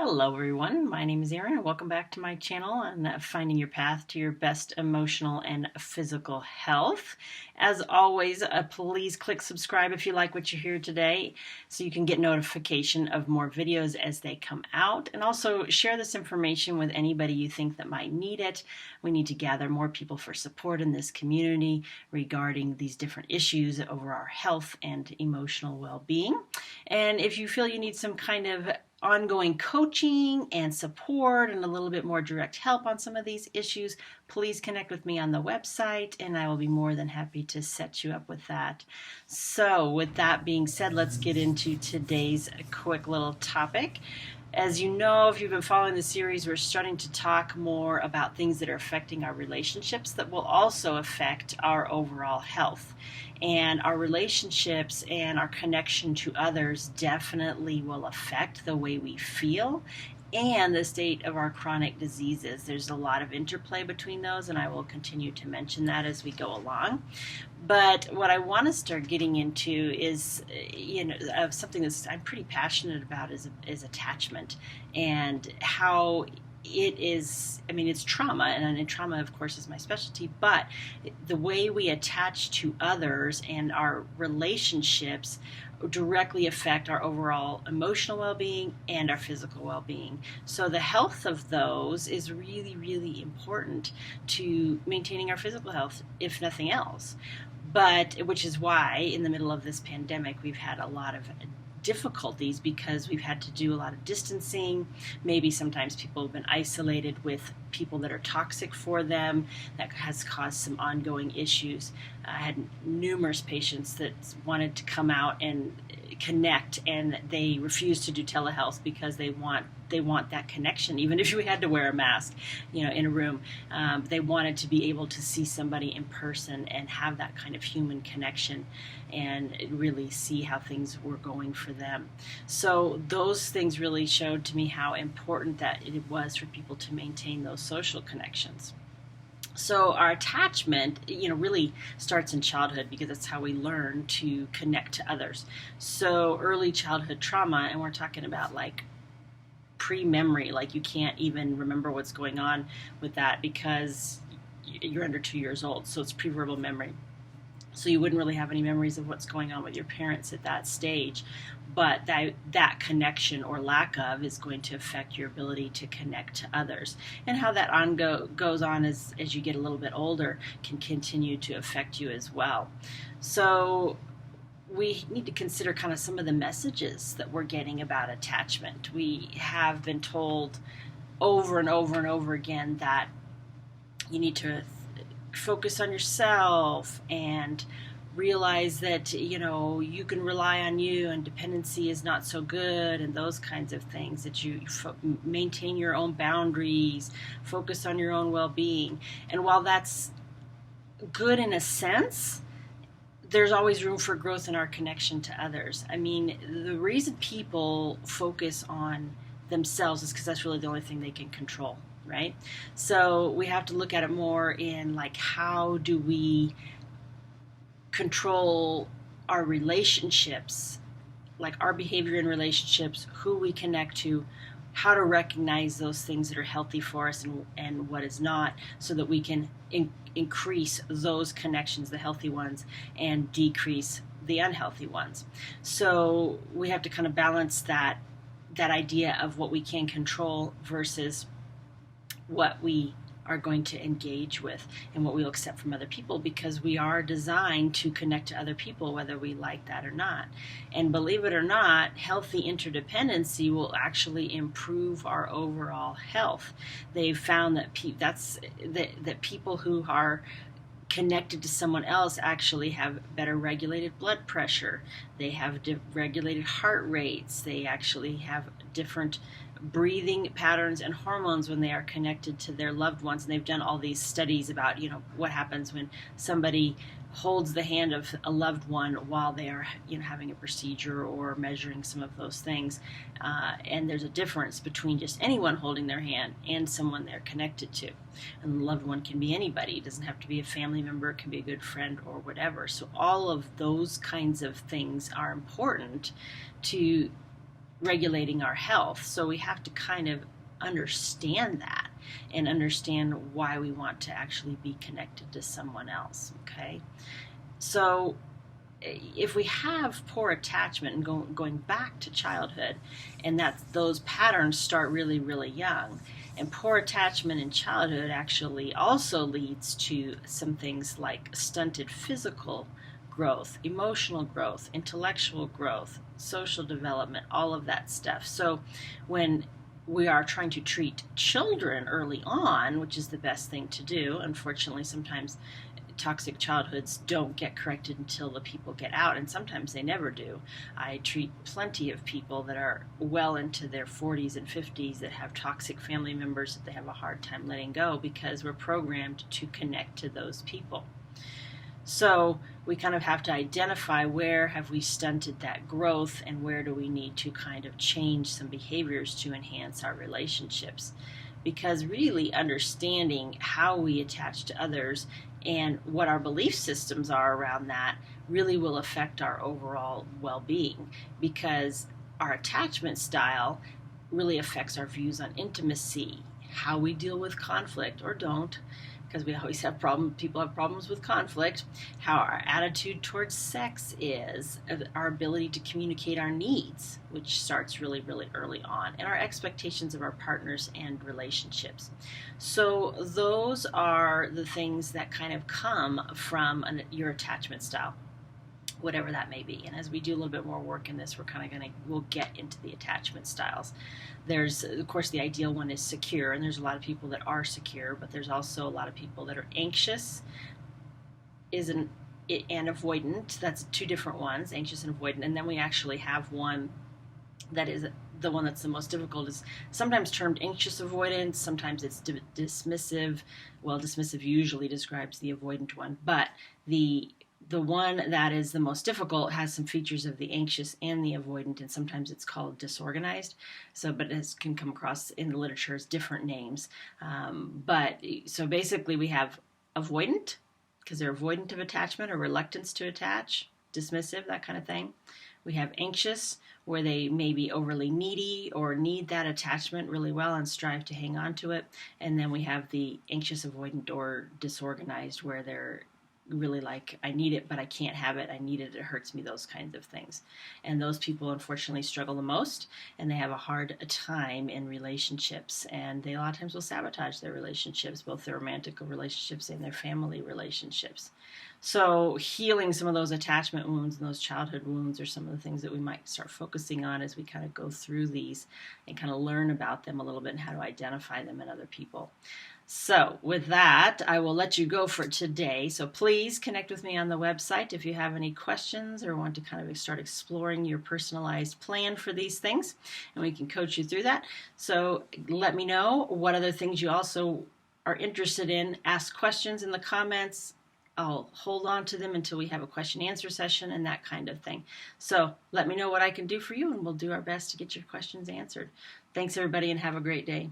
Hello everyone, my name is Erin and welcome back to my channel on finding your path to your best emotional and physical health. As always, please click subscribe if you like what you hear today so you can get notification of more videos as they come out, and also share this information with anybody you think that might need it. We need to gather more people for support in this community regarding these different issues over our health and emotional well-being. And if you feel you need some kind of ongoing coaching and support and a little bit more direct help on some of these issues, please connect with me on the website and I will be more than happy to set you up with that. So with that being said, let's get into today's quick little topic. As you know, if you've been following the series, we're starting to talk more about things that are affecting our relationships that will also affect our overall health. And our relationships and our connection to others definitely will affect the way we feel and the state of our chronic diseases. There's a lot of interplay between those, and I will continue to mention that as we go along. But what I want to start getting into is, something that I'm pretty passionate about is attachment, and how it is, it's trauma, and trauma, of course, is my specialty, but the way we attach to others and our relationships directly affect our overall emotional well-being and our physical well-being. So the health of those is really, really important to maintaining our physical health, if nothing else. But which is why in the middle of this pandemic, we've had a lot of difficulties because we've had to do a lot of distancing. Maybe sometimes people have been isolated with people that are toxic for them. That has caused some ongoing issues. I had numerous patients that wanted to come out and connect, and they refused to do telehealth because they want that connection. Even if we had to wear a mask, in a room, they wanted to be able to see somebody in person and have that kind of human connection and really see how things were going for them. So those things really showed to me how important that it was for people to maintain those social connections. So our attachment, really starts in childhood because that's how we learn to connect to others. So early childhood trauma, and we're talking about like pre-memory, like you can't even remember what's going on with that because you're under 2 years old. So it's pre-verbal memory. So you wouldn't really have any memories of what's going on with your parents at that stage. But that connection or lack of is going to affect your ability to connect to others. And how that goes on as you get a little bit older can continue to affect you as well. So we need to consider kind of some of the messages that we're getting about attachment. We have been told over and over and over again that you need to focus on yourself and realize that you can rely on you and dependency is not so good, and those kinds of things, that you maintain your own boundaries, focus on your own well-being. And while that's good in a sense, there's always room for growth in our connection to others. The reason people focus on themselves is because that's really the only thing they can control, right? So we have to look at it more in like, how do we control our relationships, like our behavior in relationships, who we connect to, how to recognize those things that are healthy for us and what is not, so that we can increase those connections, the healthy ones, and decrease the unhealthy ones. So we have to kind of balance that idea of what we can control versus what we are going to engage with and what we'll accept from other people, because we are designed to connect to other people whether we like that or not. And believe it or not, healthy interdependency will actually improve our overall health. They've found that that people who are connected to someone else actually have better regulated blood pressure. They have regulated heart rates. They actually have different breathing patterns and hormones when they are connected to their loved ones. And they've done all these studies about, what happens when somebody holds the hand of a loved one while they are, having a procedure or measuring some of those things. And there's a difference between just anyone holding their hand and someone they're connected to. And the loved one can be anybody. It doesn't have to be a family member. It can be a good friend or whatever. So all of those kinds of things are important to regulating our health. So we have to kind of understand that and understand why we want to actually be connected to someone else. Okay. So if we have poor attachment and going back to childhood, and that those patterns start really, really young, and poor attachment in childhood actually also leads to some things like stunted physical growth, emotional growth, intellectual growth, social development, all of that stuff. So when we are trying to treat children early on, which is the best thing to do, unfortunately, sometimes toxic childhoods don't get corrected until the people get out, and sometimes they never do. I treat plenty of people that are well into their 40s and 50s that have toxic family members that they have a hard time letting go because we're programmed to connect to those people. So we kind of have to identify where have we stunted that growth and where do we need to kind of change some behaviors to enhance our relationships. Because really understanding how we attach to others and what our belief systems are around that really will affect our overall well-being, because our attachment style really affects our views on intimacy, how we deal with conflict or don't, because we always have people have problems with conflict, how our attitude towards sex is, our ability to communicate our needs, which starts really, really early on, and our expectations of our partners and relationships. So those are the things that kind of come from your attachment style, whatever that may be. And as we do a little bit more work in this, we'll get into the attachment styles. There's, of course, the ideal one is secure, and there's a lot of people that are secure, but there's also a lot of people that are anxious and avoidant. That's two different ones, anxious and avoidant. And then we actually have one that is the one that's the most difficult, is sometimes termed anxious avoidance, sometimes it's dismissive. Well, dismissive usually describes the avoidant one, but the one that is the most difficult has some features of the anxious and the avoidant, and sometimes it's called disorganized. But it can come across in the literature as different names. So basically we have avoidant, because they're avoidant of attachment or reluctance to attach, dismissive, that kind of thing. We have anxious, where they may be overly needy or need that attachment really well and strive to hang on to it. And then we have the anxious avoidant or disorganized, where they're really like, I need it, but I can't have it. I need it. It hurts me, those kinds of things. And those people, unfortunately, struggle the most, and they have a hard time in relationships. And they a lot of times will sabotage their relationships, both their romantic relationships and their family relationships. So healing some of those attachment wounds and those childhood wounds are some of the things that we might start focusing on as we kind of go through these and kind of learn about them a little bit and how to identify them in other people. So with that, I will let you go for today. So please connect with me on the website if you have any questions or want to kind of start exploring your personalized plan for these things, and we can coach you through that. So let me know what other things you also are interested in. Ask questions in the comments. I'll hold on to them until we have a question and answer session and that kind of thing. So let me know what I can do for you, and we'll do our best to get your questions answered. Thanks, everybody, and have a great day.